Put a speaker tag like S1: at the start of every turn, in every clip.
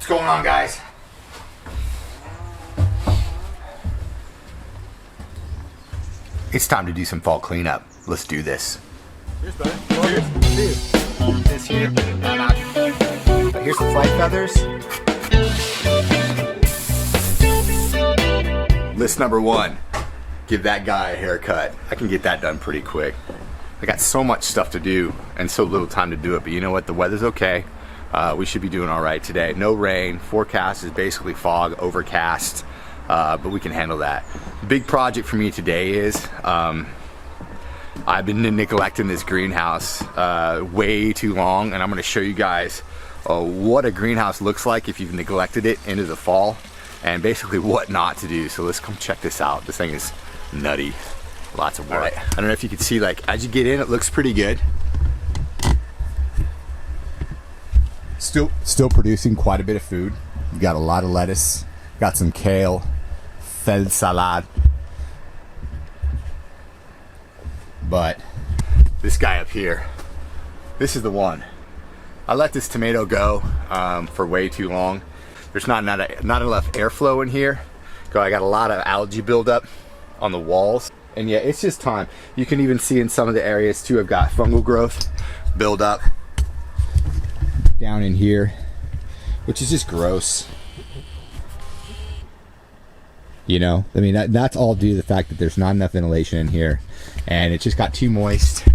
S1: What's going on, guys? It's time to do some fall cleanup. Let's do this.
S2: Here's this here.
S1: Here's some flight feathers. List number 1. Give that guy a haircut. I can get that done pretty quick. I got so much stuff to do and so little time to do it, but you know what? The weather's okay. We should be doing all right today. No rain. Forecast is basically fog, overcast, but we can handle that. Big project for me today is I've been neglecting this greenhouse way too long, and I'm going to show you guys what a greenhouse looks like if you've neglected it into the fall, and basically what not to do. So let's come check this out. This thing is nutty. Lots of work. All right. I don't know if you can see, like, as you get in, it looks pretty good. Still producing quite a bit of food. We've got a lot of lettuce, got some kale, feld salad. But this guy up here, this is the one. I let this tomato go for way too long. There's not enough airflow in here. I got a lot of algae buildup on the walls. And yeah, it's just time. You can even see in some of the areas too, I've got fungal growth build up down in here, which is just gross. You know, I mean, that's all due to the fact that there's not enough ventilation in here, and it just got too moist.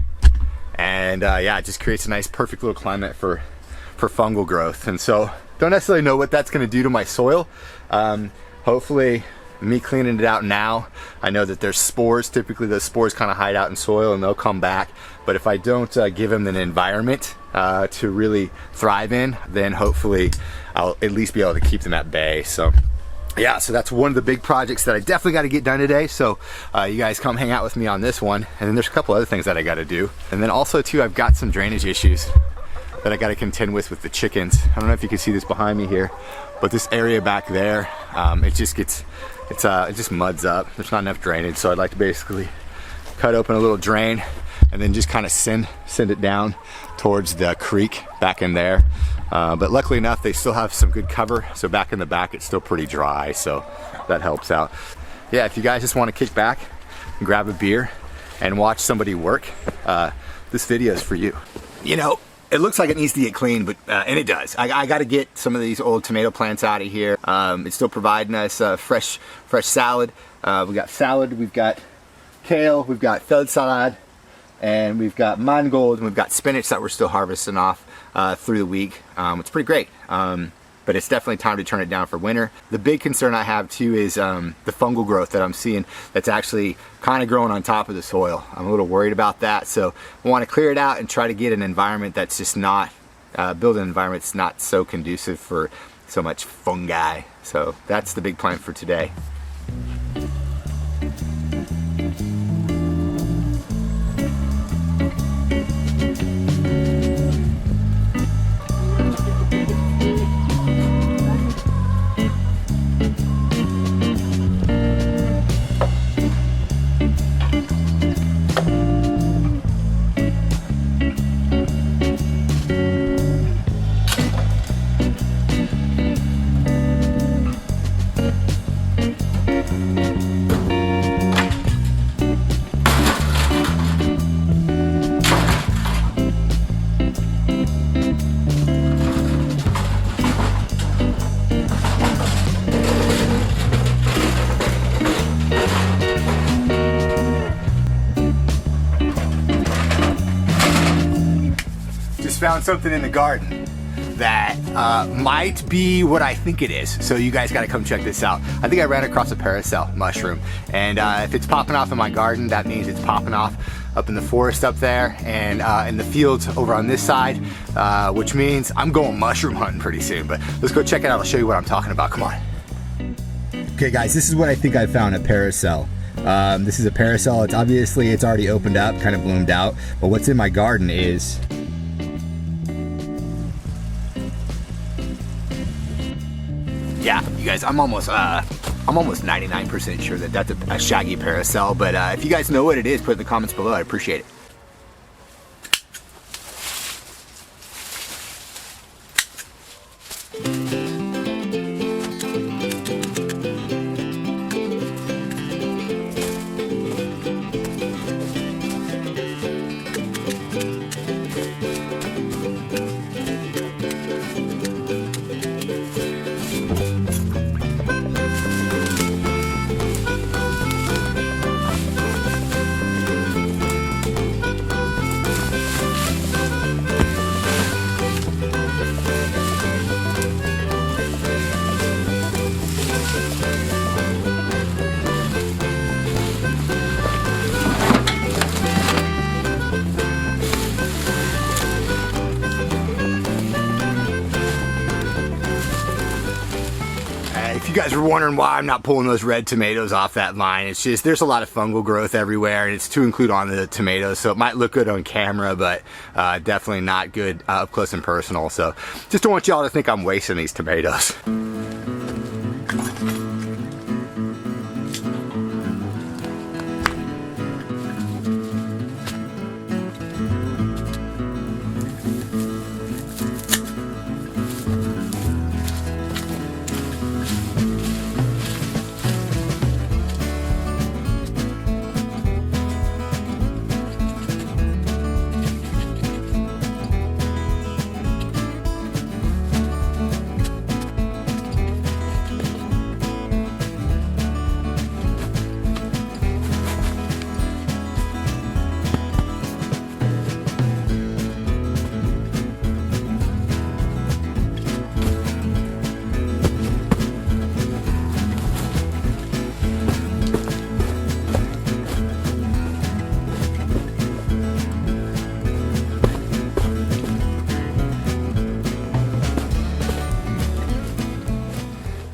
S1: And yeah, it just creates a nice, perfect little climate for fungal growth. And so, don't necessarily know what that's going to do to my soil. Hopefully, me cleaning it out now, I know that there's spores. Typically, those spores kind of hide out in soil, and they'll come back. But if I don't give them an environment to really thrive in, then hopefully I'll at least be able to keep them at bay. So yeah, so that's one of the big projects that I definitely got to get done today. So you guys come hang out with me on this one. And then there's a couple other things that I got to do. And then also too, I've got some drainage issues that I got to contend with the chickens. I don't know if you can see this behind me here, but this area back there, it just muds up. There's not enough drainage. So I'd like to basically cut open a little drain and then just kind of send it down towards the creek back in there. But luckily enough, they still have some good cover. So back in the back, it's still pretty dry. So that helps out. Yeah, if you guys just want to kick back and grab a beer and watch somebody work, this video is for you. You know, it looks like it needs to get cleaned, but and it does. I got to get some of these old tomato plants out of here. It's still providing us fresh salad. We got salad, we've got kale, we've got feld salad, and we've got mangold, and we've got spinach that we're still harvesting off through the week. It's pretty great, but it's definitely time to turn it down for winter. The big concern I have too is the fungal growth that I'm seeing that's actually kind of growing on top of the soil. I'm a little worried about that, so I want to clear it out and try to get an environment that's just not, build an environment that's not so conducive for so much fungi. So that's the big plan for today. Found something in the garden that might be what I think it is. So you guys got to come check this out. I think I ran across a paracel mushroom, and if it's popping off in my garden, that means it's popping off up in the forest up there and in the fields over on this side, which means I'm going mushroom hunting pretty soon. But let's go check it out. I'll show you what I'm talking about. Come on. Okay guys, this is what I think I found, a paracel. This is a paracel. It's obviously, it's already opened up, kind of bloomed out, but what's in my garden is yeah, you guys, I'm almost 99% sure that that's a shaggy paracel, but if you guys know what it is, put it in the comments below. I appreciate it. you guys were wondering why I'm not pulling those red tomatoes off that line, it's just there's a lot of fungal growth everywhere, and it's to include on the tomatoes, so it might look good on camera, but definitely not good up close and personal. So just don't want y'all to think I'm wasting these tomatoes.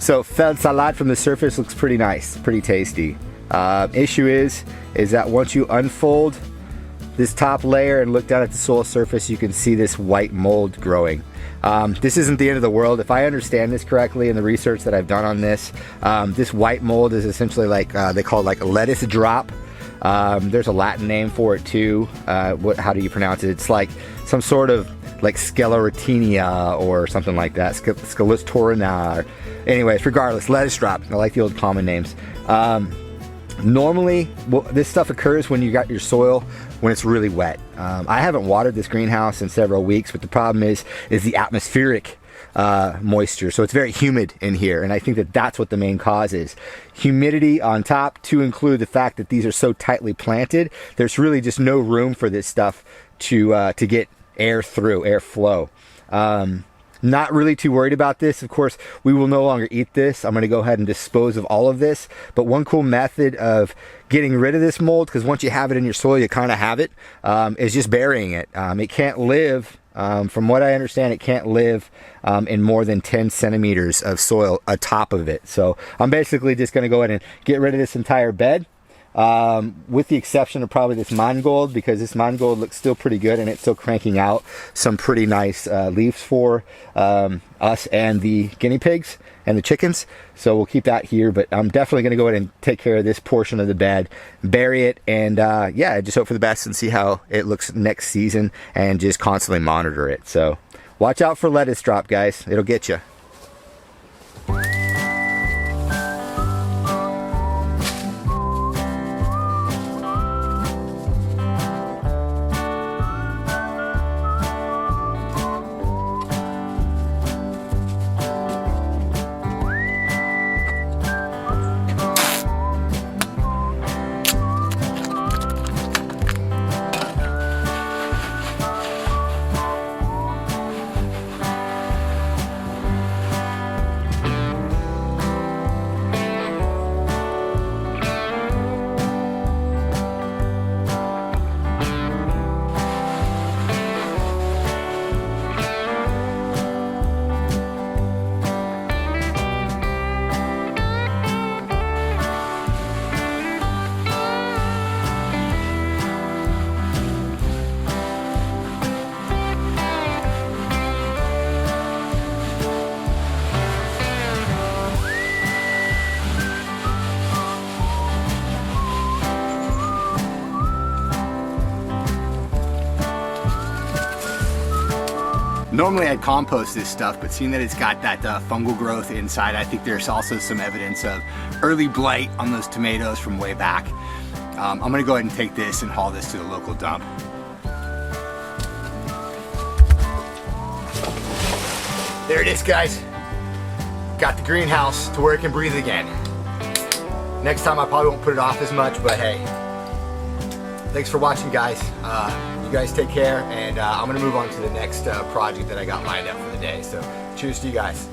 S1: So fed salad from the surface looks pretty nice, pretty tasty. Issue is that once you unfold this top layer and look down at the soil surface, you can see this white mold growing. This isn't the end of the world. If I understand this correctly in the research that I've done on this, this white mold is essentially like, they call it like a lettuce drop. There's a Latin name for it too. How do you pronounce it? It's like some sort of like Sclerotinia or something like that, Sclerotorina. Anyways, regardless, lettuce drop. I like the old common names. Normally, this stuff occurs when you got your soil when it's really wet. I haven't watered this greenhouse in several weeks, but the problem is the atmospheric moisture. So it's very humid in here, and I think that that's what the main cause is. Humidity on top, to include the fact that these are so tightly planted, there's really just no room for this stuff to get air through, airflow. Not really too worried about this. Of course, we will no longer eat this. I'm going to go ahead and dispose of all of this. But one cool method of getting rid of this mold, because once you have it in your soil, you kind of have it, is just burying it. It can't live, from what I understand, it can't live in more than 10 centimeters of soil atop of it. So I'm basically just going to go ahead and get rid of this entire bed. With the exception of probably this mangold, because this mangold looks still pretty good and it's still cranking out some pretty nice leaves for us and the guinea pigs and the chickens. So we'll keep that here, but I'm definitely going to go ahead and take care of this portion of the bed, bury it, and yeah, just hope for the best and see how it looks next season and just constantly monitor it. So watch out for lettuce drop, guys. It'll get you. Normally I'd compost this stuff, but seeing that it's got that fungal growth inside, I think there's also some evidence of early blight on those tomatoes from way back. I'm gonna go ahead and take this and haul this to the local dump. There it is, guys. Got the greenhouse to where it can breathe again. Next time I probably won't put it off as much, but hey, thanks for watching, guys. You guys take care, and I'm gonna move on to the next project that I got lined up for the day. So cheers to you guys.